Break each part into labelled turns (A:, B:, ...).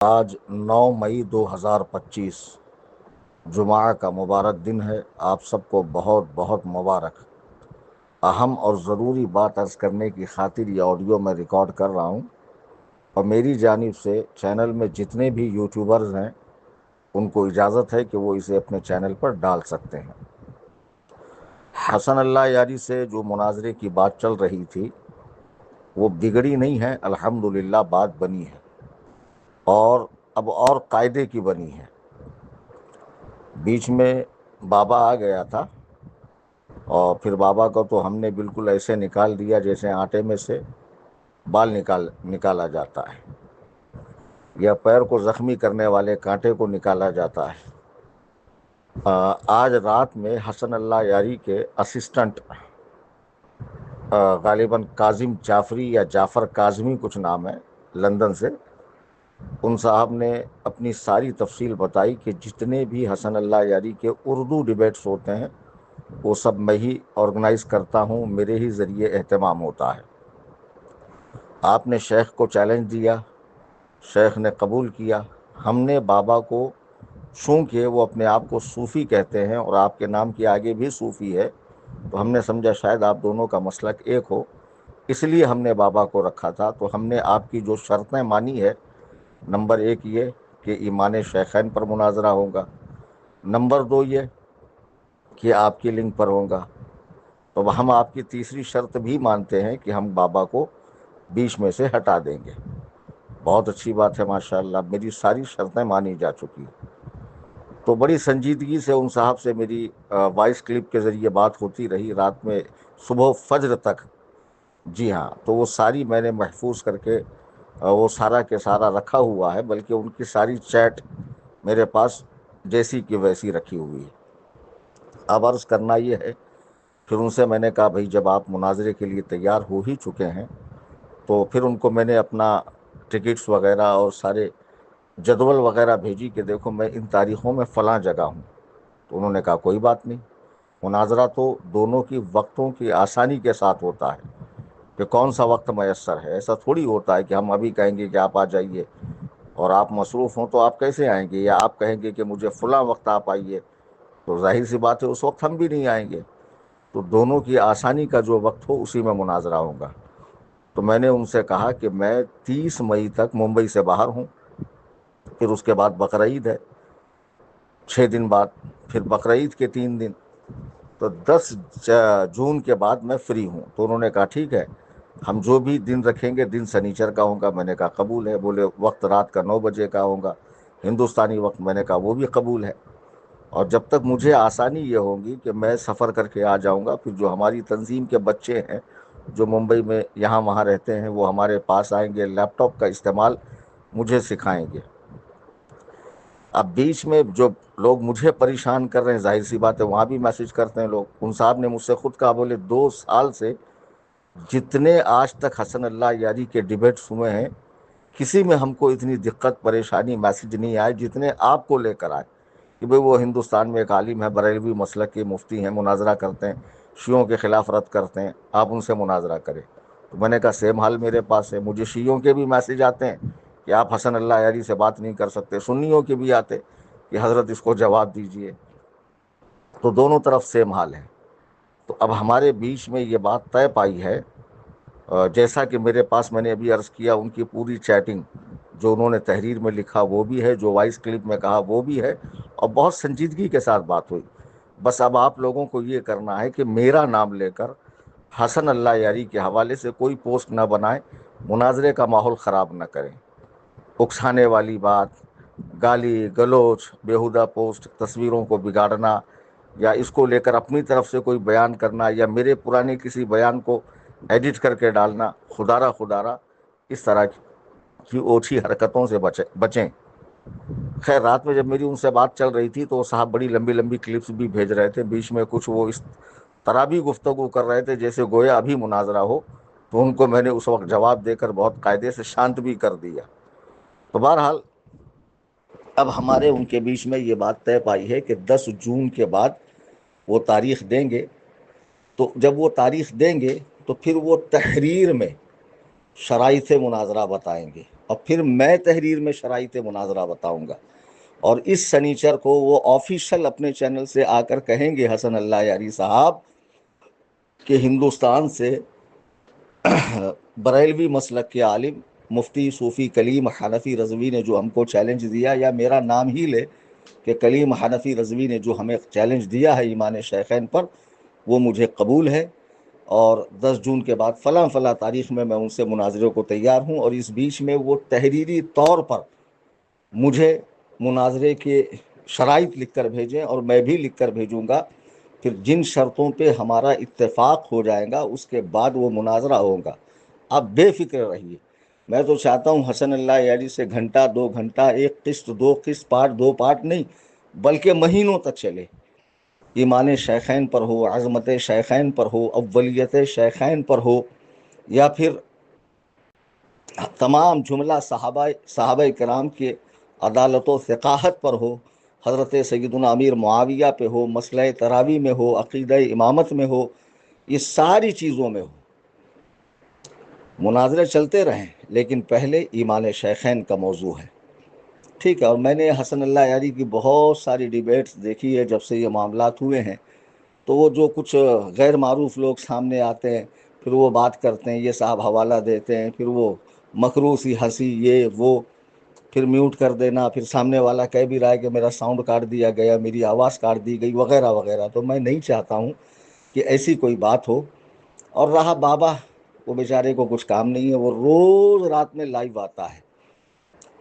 A: آج 9 مئی 2025 جمعہ کا مبارک دن ہے۔ آپ سب کو بہت بہت مبارک۔ اہم اور ضروری بات عرض کرنے کی خاطر یہ آڈیو میں ریکارڈ کر رہا ہوں، اور میری جانب سے چینل میں جتنے بھی یوٹیوبرز ہیں ان کو اجازت ہے کہ وہ اسے اپنے چینل پر ڈال سکتے ہیں۔ حسن اللہ یاری سے جو مناظرے کی بات چل رہی تھی وہ بگڑی نہیں ہے، الحمدللہ بات بنی ہے، اور اب اور قاعدے کی بنی ہے۔ بیچ میں بابا آ گیا تھا، اور پھر بابا کو تو ہم نے بالکل ایسے نکال دیا جیسے آٹے میں سے بال نکالا جاتا ہے، یا پیر کو زخمی کرنے والے کانٹے کو نکالا جاتا ہے۔ آج رات میں حسن اللہ یاری کے اسسٹنٹ، غالباً کاظم جعفری یا جعفر کاظمی کچھ نام ہے، لندن سے، ان صاحب نے اپنی ساری تفصیل بتائی کہ جتنے بھی حسن اللہ یاری کے اردو ڈیبیٹس ہوتے ہیں وہ سب میں ہی آرگنائز کرتا ہوں، میرے ہی ذریعے اہتمام ہوتا ہے۔ آپ نے شیخ کو چیلنج دیا، شیخ نے قبول کیا۔ ہم نے بابا کو، چونکہ وہ اپنے آپ کو صوفی کہتے ہیں اور آپ کے نام کے آگے بھی صوفی ہے، تو ہم نے سمجھا شاید آپ دونوں کا مسلک ایک ہو، اس لیے ہم نے بابا کو رکھا تھا۔ تو ہم نے آپ کی جو شرطیں مانی ہے، نمبر 1 یہ کہ ایمان شیخین پر مناظرہ ہوگا، نمبر 2 یہ کہ آپ کی لنک پر ہوگا، تو ہم آپ کی تیسری شرط بھی مانتے ہیں کہ ہم بابا کو بیچ میں سے ہٹا دیں گے۔ بہت اچھی بات ہے، ماشاءاللہ میری ساری شرطیں مانی جا چکی۔ تو بڑی سنجیدگی سے ان صاحب سے میری وائس کلپ کے ذریعے بات ہوتی رہی رات میں صبح فجر تک۔ جی ہاں، تو وہ ساری میں نے محفوظ کر کے وہ سارا کے سارا رکھا ہوا ہے، بلکہ ان کی ساری چیٹ میرے پاس جیسی کی ویسی رکھی ہوئی ہے۔ اب عرض کرنا یہ ہے، پھر ان سے میں نے کہا بھائی جب آپ مناظرے کے لیے تیار ہو ہی چکے ہیں، تو پھر ان کو میں نے اپنا ٹکٹس وغیرہ اور سارے جدول وغیرہ بھیجی کہ دیکھو میں ان تاریخوں میں فلاں جگہ ہوں۔ تو انہوں نے کہا کوئی بات نہیں، مناظرہ تو دونوں کی وقتوں کی آسانی کے ساتھ ہوتا ہے کہ کون سا وقت میسر ہے۔ ایسا تھوڑی ہوتا ہے کہ ہم ابھی کہیں گے کہ آپ آ جائیے اور آپ مصروف ہوں تو آپ کیسے آئیں گے، یا آپ کہیں گے کہ مجھے فلاں وقت آپ آئیے، تو ظاہر سی بات ہے اس وقت ہم بھی نہیں آئیں گے۔ تو دونوں کی آسانی کا جو وقت ہو اسی میں مناظرہ ہوگا۔ تو میں نے ان سے کہا کہ میں 30 مئی تک ممبئی سے باہر ہوں، پھر اس کے بعد بقرعید ہے 6 دن بعد، پھر بقرعید کے 3 دن، تو 10 جون کے بعد میں فری ہوں۔ تو انہوں نے کہا ٹھیک ہے، ہم جو بھی دن رکھیں گے دن سنیچر کا ہوگا۔ میں نے کہا قبول ہے۔ بولے وقت رات کا 9 بجے کا ہوگا، ہندوستانی وقت۔ میں نے کہا وہ بھی قبول ہے، اور جب تک مجھے آسانی یہ ہوگی کہ میں سفر کر کے آ جاؤں گا، پھر جو ہماری تنظیم کے بچے ہیں جو ممبئی میں یہاں وہاں رہتے ہیں وہ ہمارے پاس آئیں گے، لیپ ٹاپ کا استعمال مجھے سکھائیں گے۔ اب بیچ میں جو لوگ مجھے پریشان کر رہے ہیں، ظاہر سی بات ہے وہاں بھی میسج کرتے ہیں لوگ۔ ان صاحب نے مجھ سے خود کہا، بولے 2 سال سے جتنے آج تک حسن اللہ یاری کے ڈیبیٹس ہوئے ہیں کسی میں ہم کو اتنی دقت پریشانی میسج نہیں آئے جتنے آپ کو لے کر آئے، کہ بھئی وہ ہندوستان میں ایک عالم ہے، بریلوی مسلک کے مفتی ہیں، مناظرہ کرتے ہیں، شیعوں کے خلاف رد کرتے ہیں، آپ ان سے مناظرہ کریں۔ تو میں نے کہا سیم حال میرے پاس ہے، مجھے شیعوں کے بھی میسج آتے ہیں کہ آپ حسن اللہ یاری سے بات نہیں کر سکتے، سنیوں کے بھی آتے کہ حضرت اس کو جواب دیجئے۔ تو دونوں طرف سیم حال ہے۔ تو اب ہمارے بیچ میں یہ بات طے پائی ہے، جیسا کہ میرے پاس میں نے ابھی عرض کیا ان کی پوری چیٹنگ جو انہوں نے تحریر میں لکھا وہ بھی ہے، جو وائس کلپ میں کہا وہ بھی ہے، اور بہت سنجیدگی کے ساتھ بات ہوئی۔ بس اب آپ لوگوں کو یہ کرنا ہے کہ میرا نام لے کر حسن اللہ یاری کے حوالے سے کوئی پوسٹ نہ بنائیں، مناظرے کا ماحول خراب نہ کریں، اکسانے والی بات، گالی گلوچ، بیہودہ پوسٹ، تصویروں کو بگاڑنا، یا اس کو لے کر اپنی طرف سے کوئی بیان کرنا، یا میرے پرانے کسی بیان کو ایڈٹ کر کے ڈالنا، خدارہ اس طرح کی اوچھی حرکتوں سے بچیں۔ خیر رات میں جب میری ان سے بات چل رہی تھی تو وہ صاحب بڑی لمبی لمبی کلپس بھی بھیج رہے تھے، بیچ میں کچھ وہ اس طرح بھی گفتگو کر رہے تھے جیسے گویا ابھی مناظرہ ہو، تو ان کو میں نے اس وقت جواب دے کر بہت قاعدے سے شانت بھی کر دیا۔ تو بہرحال اب ہمارے ان کے بیچ میں یہ بات طے پائی ہے کہ 10 جون کے بعد وہ تاریخ دیں گے۔ تو جب وہ تاریخ دیں گے تو پھر وہ تحریر میں شرائط مناظرہ بتائیں گے، اور پھر میں تحریر میں شرائط مناظرہ بتاؤں گا، اور اس سنیچر کو وہ آفیشل اپنے چینل سے آ کر کہیں گے حسن اللہ یاری صاحب کہ ہندوستان سے بریلوی مسلک کے عالم مفتی صوفی کلیم حنفی رضوی نے جو ہم کو چیلنج دیا، یا میرا نام ہی لے کہ کلیم حنفی رضوی نے جو ہمیں چیلنج دیا ہے ایمان شیخین پر، وہ مجھے قبول ہے، اور 10 جون کے بعد فلاں فلاں تاریخ میں ان سے مناظرے کو تیار ہوں، اور اس بیچ میں وہ تحریری طور پر مجھے مناظرے کے شرائط لکھ کر بھیجیں، اور میں بھی لکھ کر بھیجوں گا، پھر جن شرطوں پہ ہمارا اتفاق ہو جائے گا اس کے بعد وہ مناظرہ ہوگا۔ آپ بے فکر رہیے، میں تو چاہتا ہوں حسن اللہ یاری سے گھنٹہ 2 گھنٹہ، ایک قسط 2 قسط، پارٹ 2 پارٹ نہیں، بلکہ مہینوں تک چلے، ایمان شیخین پر ہو، عظمت شیخین پر ہو، اولیت شیخین پر ہو، یا پھر تمام جملہ صحابہ کرام کے عدالت و ثقاہت پر ہو، حضرت سیدنا امیر معاویہ پہ ہو، مسئلہ تراوی میں ہو، عقیدہ امامت میں ہو، یہ ساری چیزوں میں ہو، مناظرے چلتے رہیں، لیکن پہلے ایمان شیخین کا موضوع ہے، ٹھیک ہے۔ اور میں نے حسن اللہ یاری کی بہت ساری ڈیبیٹس دیکھی ہے جب سے یہ معاملات ہوئے ہیں، تو وہ جو کچھ غیر معروف لوگ سامنے آتے ہیں، پھر وہ بات کرتے ہیں، یہ صاحب حوالہ دیتے ہیں، پھر وہ مکروہ سی ہنسی، یہ وہ، پھر میوٹ کر دینا، پھر سامنے والا کہہ بھی رہا ہے کہ میرا ساؤنڈ کاٹ دیا گیا، میری آواز کاٹ دی گئی، وغیرہ وغیرہ۔ تو میں نہیں چاہتا ہوں کہ ایسی کوئی بات ہو۔ اور رہا بابا، وہ بیچارے کو کچھ کام نہیں ہے، وہ روز رات میں لائیو آتا ہے،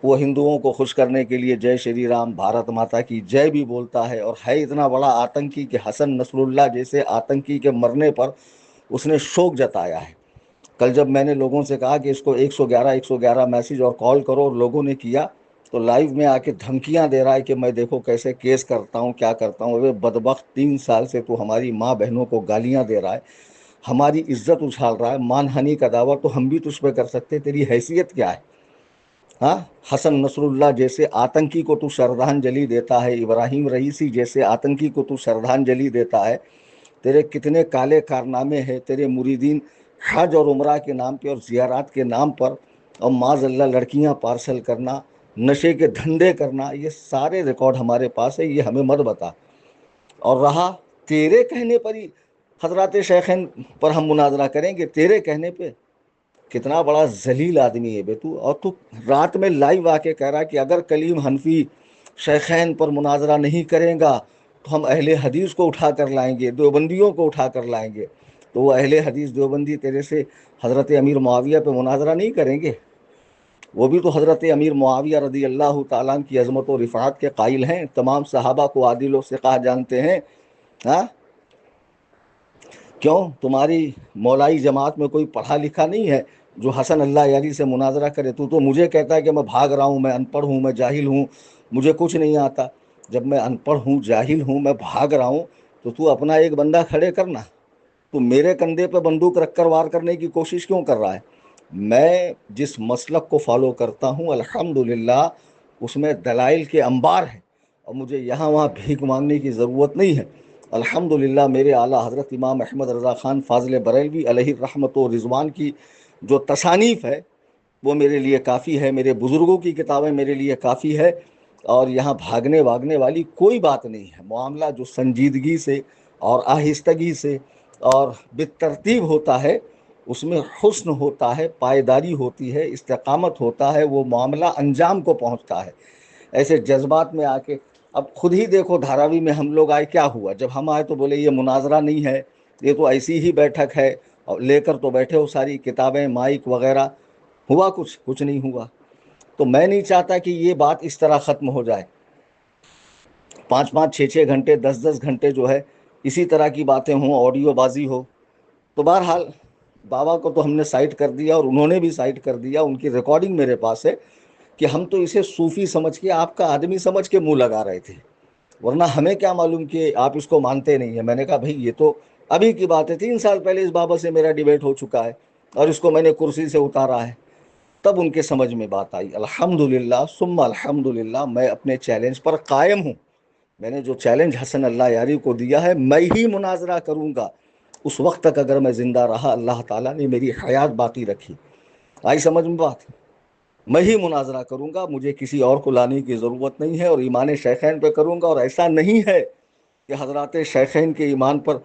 A: وہ ہندوؤں کو خوش کرنے کے لیے جے شری رام، بھارت ماتا کی جے بھی بولتا ہے، اور ہے اتنا بڑا آتنکی کہ حسن نصر اللہ جیسے آتنکی کے مرنے پر اس نے شوق جتایا ہے۔ کل جب میں نے لوگوں سے کہا کہ اس کو 111 میسج اور کال کرو، اور لوگوں نے کیا، تو لائیو میں آ کے دھمکیاں دے رہا ہے کہ میں دیکھو کیسے کیس کرتا ہوں، کیا کرتا ہوں۔ وہ بدبخت 3 سال سے تو ہماری ماں بہنوں کو گالیاں دے رہا ہے، ہماری عزت اچھال رہا ہے، مان ہنی کا دعویٰ تو ہم بھی تجھ پہ کر سکتے، تیری حیثیت کیا ہے؟ ہاں، حسن نصر اللہ جیسے آتنکی کو تو شردھانجلی دیتا ہے، ابراہیم رئیسی جیسے آتنکی کو تو شردھانجلی دیتا ہے، تیرے کتنے کالے کارنامے ہیں، تیرے مریدین حج اور عمرہ کے نام پہ اور زیارات کے نام پر، اور معاذ اللہ لڑکیاں پارسل کرنا، نشے کے دھندے کرنا، یہ سارے ریکارڈ ہمارے پاس ہے، یہ ہمیں مت بتا۔ اور رہا تیرے کہنے پر ہی حضرات شیخین پر ہم مناظرہ کریں گے، تیرے کہنے پہ، کتنا بڑا ذلیل آدمی ہے بے تو۔ اور تو رات میں لائیو آ کے کہہ رہا کہ اگر کلیم حنفی شیخین پر مناظرہ نہیں کریں گا تو ہم اہل حدیث کو اٹھا کر لائیں گے، دیوبندیوں کو اٹھا کر لائیں گے۔ تو وہ اہل حدیث دیوبندی تیرے سے حضرت امیر معاویہ پہ مناظرہ نہیں کریں گے؟ وہ بھی تو حضرت امیر معاویہ رضی اللہ تعالیٰ عنہ کی عظمت و رفعت کے قائل ہیں، تمام صحابہ کو عادل و ثقہ جانتے ہیں۔ ہاں، کیوں تمہاری مولائی جماعت میں کوئی پڑھا لکھا نہیں ہے جو حسن اللہ یاری سے مناظرہ کرے؟ تو مجھے کہتا ہے کہ میں بھاگ رہا ہوں، میں ان پڑھ ہوں، میں جاہل ہوں، مجھے کچھ نہیں آتا۔ جب میں ان پڑھ ہوں، جاہل ہوں، میں بھاگ رہا ہوں، تو اپنا ایک بندہ کھڑے کرنا، تو میرے کندھے پہ بندوق رکھ کر وار کرنے کی کوشش کیوں کر رہا ہے؟ میں جس مسلک کو فالو کرتا ہوں الحمدللہ اس میں دلائل کے انبار ہیں، اور مجھے یہاں وہاں بھیک مانگنے کی ضرورت نہیں ہے۔ الحمدللہ میرے اعلیٰ حضرت امام احمد رضا خان فاضل بریلوی علیہ الرحمت و رضوان کی جو تصانیف ہے وہ میرے لیے کافی ہے، میرے بزرگوں کی کتابیں میرے لیے کافی ہے، اور یہاں بھاگنے واگنے والی کوئی بات نہیں ہے۔ معاملہ جو سنجیدگی سے اور آہستگی سے اور بالترتیب ہوتا ہے، اس میں حسن ہوتا ہے، پائیداری ہوتی ہے، استقامت ہوتا ہے، وہ معاملہ انجام کو پہنچتا ہے۔ ایسے جذبات میں آ کے، اب خود ہی دیکھو دھاراوی میں ہم لوگ آئے، کیا ہوا جب ہم آئے تو بولے یہ مناظرہ نہیں ہے، یہ تو ایسی ہی بیٹھک ہے، اور لے کر تو بیٹھے ہو ساری کتابیں، مائک وغیرہ، ہوا کچھ نہیں ہوا۔ تو میں نہیں چاہتا کہ یہ بات اس طرح ختم ہو جائے، 5 6 گھنٹے 10 گھنٹے جو ہے اسی طرح کی باتیں ہوں، آڈیو بازی ہو۔ تو بہرحال بابا کو تو ہم نے سائٹ کر دیا، اور انہوں نے بھی سائٹ کر دیا، ان کی ریکارڈنگ میرے پاس ہے، کہ ہم تو اسے صوفی سمجھ کے، آپ کا آدمی سمجھ کے منہ لگا رہے تھے، ورنہ ہمیں کیا معلوم کہ آپ اس کو مانتے نہیں ہیں۔ میں نے کہا بھائی یہ تو ابھی کی بات ہے، 3 سال پہلے اس بابا سے میرا ڈیبیٹ ہو چکا ہے، اور اس کو میں نے کرسی سے اتارا ہے۔ تب ان کے سمجھ میں بات آئی۔ الحمدللہ ثم الحمدللہ میں اپنے چیلنج پر قائم ہوں۔ میں نے جو چیلنج حسن اللہ یاری کو دیا ہے، میں ہی مناظرہ کروں گا اس وقت تک، اگر میں زندہ رہا، اللہ تعالیٰ نے میری حیات باقی رکھی۔ آئی سمجھ میں بات؟ میں ہی مناظرہ کروں گا، مجھے کسی اور کو لانے کی ضرورت نہیں ہے، اور ایمان شیخین پہ کروں گا۔ اور ایسا نہیں ہے کہ حضرات شیخین کے ایمان پر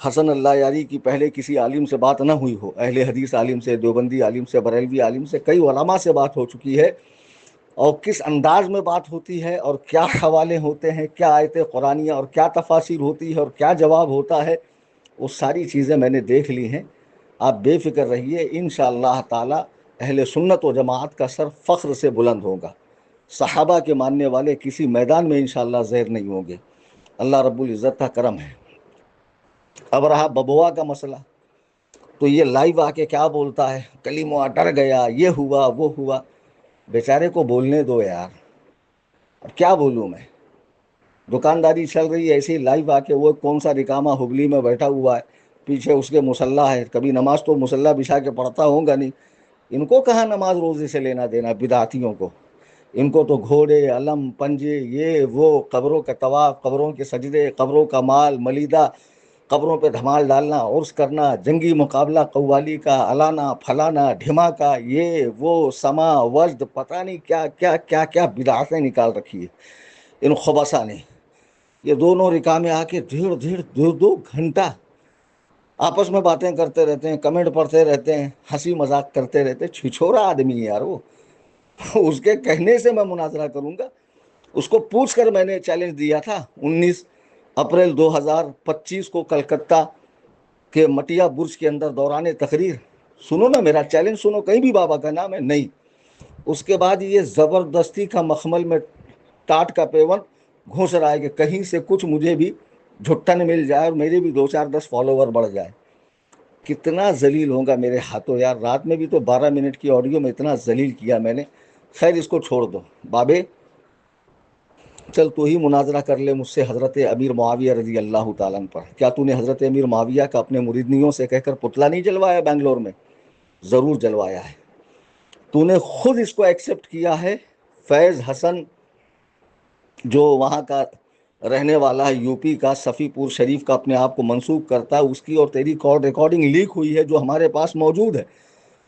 A: حسن اللہ یاری کی پہلے کسی عالم سے بات نہ ہوئی ہو، اہل حدیث عالم سے، دیوبندی عالم سے، بریلوی عالم سے، کئی علماء سے بات ہو چکی ہے، اور کس انداز میں بات ہوتی ہے، اور کیا حوالے ہوتے ہیں، کیا آیت قرآنیہ اور کیا تفاسیر ہوتی ہے، اور کیا جواب ہوتا ہے، وہ ساری چیزیں میں نے دیکھ لی ہیں۔ آپ بے فکر رہیے، انشاءاللہ تعالی اہل سنت و جماعت کا سر فخر سے بلند ہوگا۔ صحابہ کے ماننے والے کسی میدان میں انشاءاللہ زیر نہیں ہوں گے، اللہ رب العزت کا کرم ہے۔ اب رہا ببوا کا مسئلہ، تو یہ لائیو آ کے کیا بولتا ہے، کلیمہ ڈر گیا، یہ ہوا وہ ہوا۔ بیچارے کو بولنے دو یار، اب کیا بولوں میں؟ دکانداری چل رہی ہے ایسے ہی، لائیو آ کے وہ کون سا رکامہ ہبلی میں بیٹھا ہوا ہے، پیچھے اس کے مصلح ہے، کبھی نماز تو مصلح بچھا کے پڑھتا ہوگا نہیں، ان کو کہاں نماز روزے سے لینا دینا بدعتیوں کو؟ ان کو تو گھوڑے، علم، پنجے، یہ وہ، قبروں کا طواف، قبروں کے سجدے، قبروں کا مال ملیدہ، قبروں پہ دھمال ڈالنا، عرس کرنا، جنگی مقابلہ قوالی کا، الانا پھلانا ڈھماکا، یہ وہ، سما وجد، پتہ نہیں کیا کیا کیا کیا بدعتیں نکال رکھی ہے ان خبثہ نے۔ یہ دونوں رکامے آ کے ڈیڑھ دو گھنٹہ آپس میں باتیں کرتے رہتے ہیں، کمنٹ پڑھتے رہتے ہیں، ہنسی مذاق کرتے رہتے ہیں۔ چھچھورا آدمی ہے یار وہ، اس کے کہنے سے میں مناظرہ کروں گا؟ اس کو پوچھ کر میں نے چیلنج دیا تھا 19 اپریل 2025 کو کلکتہ کے مٹیا برج کے اندر دوران تقریر، سنو نا میرا چیلنج سنو، کہیں بھی بابا کا نام ہے نہیں۔ اس کے بعد یہ زبردستی کا مخمل میں ٹاٹ کا پیون گھوس رہا ہے کہ کہیں سے کچھ مجھے بھی جھٹن مل جائے اور میرے بھی 2-4-10 فالوور بڑھ جائے۔ کتنا ذلیل ہوگا میرے ہاتھوں یار، رات میں بھی تو 12 منٹ کی آڈیو میں اتنا ذلیل کیا میں نے۔ خیر اس کو چھوڑ دو بابے، چل تو ہی مناظرہ کر لے مجھ سے حضرت امیر معاویہ رضی اللہ تعالیٰ عنہ پر۔ کیا تو نے حضرت امیر معاویہ کا اپنے مریدنیوں سے کہہ کر پتلا نہیں جلوایا بنگلور میں؟ ضرور جلوایا ہے۔ تو نے خود اس کو ایکسپٹ کیا ہے، فیض حسن جو وہاں کا رہنے والا ہے، یو پی کا، صفی پور شریف کا اپنے آپ کو منسوب کرتا ہے، اس کی اور تیری کال ریکارڈنگ لیک ہوئی ہے جو ہمارے پاس موجود ہے،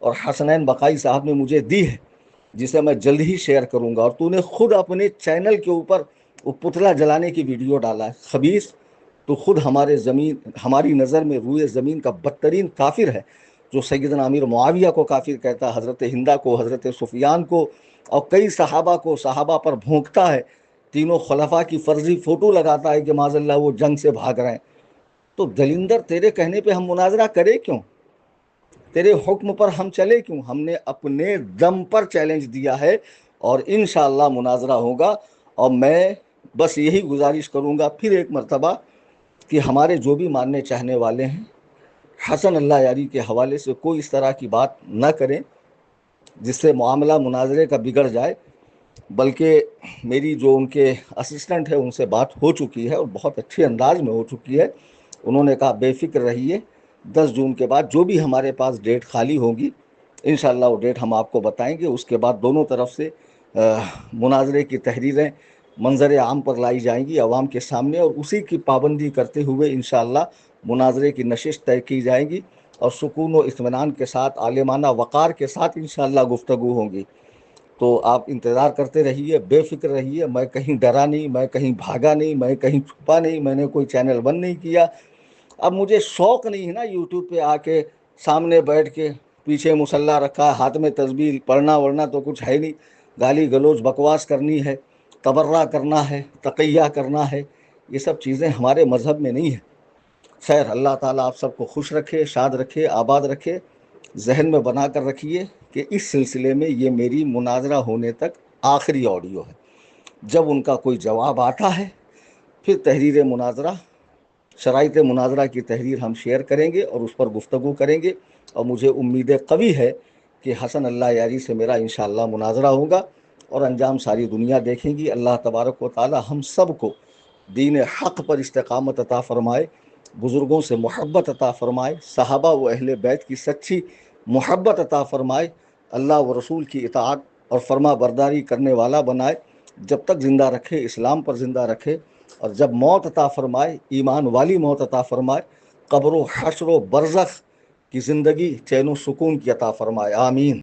A: اور حسنین بقائی صاحب نے مجھے دی ہے، جسے میں جلد ہی شیئر کروں گا۔ اور تو نے خود اپنے چینل کے اوپر وہ پتلا جلانے کی ویڈیو ڈالا ہے۔ خبیث، تو خود ہماری نظر میں روئے زمین کا بدترین کافر ہے، جو سیدنا امیر معاویہ کو کافر کہتا ہے، حضرت ہندہ کو، حضرت سفیان کو، اور کئی صحابہ کو، صحابہ پر بھونکتا ہے، تینوں خلفاء کی فرضی فوٹو لگاتا ہے کہ معاذ اللہ وہ جنگ سے بھاگ رہے ہیں۔ تو دلندر، تیرے کہنے پہ ہم مناظرہ کرے کیوں؟ تیرے حکم پر ہم چلے کیوں؟ ہم نے اپنے دم پر چیلنج دیا ہے، اور انشاءاللہ مناظرہ ہوگا۔ اور میں بس یہی گزارش کروں گا پھر ایک مرتبہ کہ ہمارے جو بھی ماننے چاہنے والے ہیں، حسن اللہ یاری کے حوالے سے کوئی اس طرح کی بات نہ کریں جس سے معاملہ مناظرے کا بگڑ جائے، بلکہ میری جو ان کے اسسٹنٹ ہے ان سے بات ہو چکی ہے، اور بہت اچھے انداز میں ہو چکی ہے۔ انہوں نے کہا بے فکر رہیے، 10 جون کے بعد جو بھی ہمارے پاس ڈیٹ خالی ہوگی انشاءاللہ وہ ڈیٹ ہم آپ کو بتائیں گے۔ اس کے بعد دونوں طرف سے مناظرے کی تحریریں منظر عام پر لائی جائیں گی عوام کے سامنے، اور اسی کی پابندی کرتے ہوئے انشاءاللہ مناظرے کی نشست طے کی جائیں گی، اور سکون و اطمینان کے ساتھ، عالمانہ وقار کے ساتھ انشاءاللہ گفتگو ہوں گی۔ تو آپ انتظار کرتے رہیے، بے فکر رہیے، میں کہیں ڈرا نہیں، میں کہیں بھاگا نہیں، میں کہیں چھپا نہیں، میں نے کوئی چینل بند نہیں کیا۔ اب مجھے شوق نہیں ہے نا یوٹیوب پہ آ کے سامنے بیٹھ کے، پیچھے مصلح رکھا، ہاتھ میں تسبیح، پڑھنا ورنا تو کچھ ہے نہیں، گالی گلوچ بکواس کرنی ہے، تبرہ کرنا ہے، تقیہ کرنا ہے، یہ سب چیزیں ہمارے مذہب میں نہیں ہیں۔ خیر، اللہ تعالیٰ آپ سب کو خوش رکھے، شاد رکھے، آباد رکھے۔ ذہن میں بنا کر رکھیے کہ اس سلسلے میں یہ میری مناظرہ ہونے تک آخری آڈیو ہے۔ جب ان کا کوئی جواب آتا ہے پھر تحریر مناظرہ، شرائط مناظرہ کی تحریر ہم شیئر کریں گے اور اس پر گفتگو کریں گے، اور مجھے امید قوی ہے کہ حسن اللہ یاری سے میرا انشاءاللہ مناظرہ ہوگا، اور انجام ساری دنیا دیکھیں گی۔ اللہ تبارک و تعالی ہم سب کو دین حق پر استقامت عطا فرمائے، بزرگوں سے محبت عطا فرمائے، صحابہ و اہل بیت کی سچی محبت عطا فرمائے، اللہ و رسول کی اطاعت اور فرما برداری کرنے والا بنائے، جب تک زندہ رکھے اسلام پر زندہ رکھے، اور جب موت عطا فرمائے ایمان والی موت عطا فرمائے، قبر و حشر و برزخ کی زندگی چین و سکون کی عطا فرمائے، آمین۔